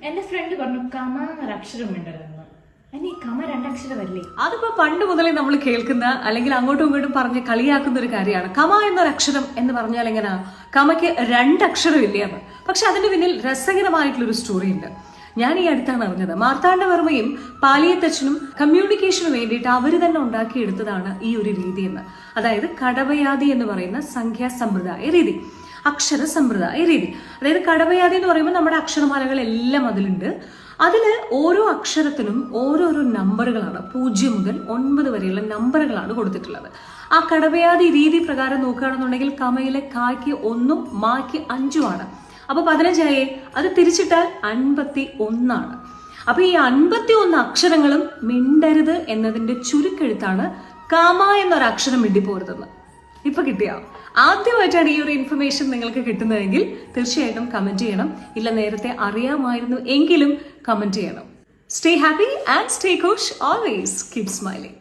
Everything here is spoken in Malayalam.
എന്റെ ഫ്രണ്ട് പറഞ്ഞു കമ എന്നൊരു അക്ഷരം ഉണ്ടെന്ന്. ഈ കമ രണ്ടക്ഷരമല്ലേ? അതിപ്പോ പണ്ട് മുതലേ നമ്മൾ കേൾക്കുന്ന അല്ലെങ്കിൽ അങ്ങോട്ടും ഇങ്ങോട്ടും പറഞ്ഞ് കളിയാക്കുന്ന ഒരു കാര്യമാണ്. കമ എന്നൊരു അക്ഷരം എന്ന് പറഞ്ഞാൽ എങ്ങനെയാ? കമയ്ക്ക് രണ്ടക്ഷരം ഇല്ലേ എന്ന്. പക്ഷെ അതിന്റെ പിന്നിൽ രസകരമായിട്ടുള്ളൊരു സ്റ്റോറി ഉണ്ട്. ഞാൻ ഈ അടുത്താണ് അറിഞ്ഞത്. മാർത്താണ്ഡവർമ്മയും പാലിയത്തച്ഛനും കമ്മ്യൂണിക്കേഷന് വേണ്ടിയിട്ട് അവര് തന്നെ ഉണ്ടാക്കിയെടുത്തതാണ് ഈ ഒരു രീതി എന്ന്. അതായത് കടവയാതി എന്ന് പറയുന്ന സംഖ്യാസമ്പ്രദായ രീതി, അക്ഷര സമ്പ്രദായ രീതി. അതായത് കടവയാതി എന്ന് പറയുമ്പോൾ നമ്മുടെ അക്ഷരമാലകളെല്ലാം അതിലുണ്ട്. അതില് ഓരോ അക്ഷരത്തിനും ഓരോരോ നമ്പറുകളാണ്, 0 മുതൽ 9 വരെയുള്ള നമ്പറുകളാണ് കൊടുത്തിട്ടുള്ളത്. ആ കടവയാതി രീതി പ്രകാരം നോക്കുകയാണെന്നുണ്ടെങ്കിൽ കമയിലെ കായ്ക്ക് 1ഉം മായ്ക്ക് 5ഉം ആണ്. അപ്പൊ 15 അത് തിരിച്ചിട്ടാൽ 51 ആണ്. അപ്പൊ ഈ 51 അക്ഷരങ്ങളും മിണ്ടരുത് എന്നതിന്റെ ചുരുക്കെഴുത്താണ് കാമ എന്നൊരു അക്ഷരം മിണ്ടിപ്പോരുതെന്ന്. ഇപ്പൊ കിട്ടിയോ? ആദ്യമായിട്ടാണ് ഈ ഒരു ഇൻഫർമേഷൻ നിങ്ങൾക്ക് കിട്ടുന്നതെങ്കിൽ തീർച്ചയായിട്ടും കമന്റ് ചെയ്യണം. ഇല്ല നേരത്തെ അറിയാമായിരുന്നു എങ്കിലും കമന്റ് ചെയ്യണം. Stay happy and stay cool. Always keep smiling.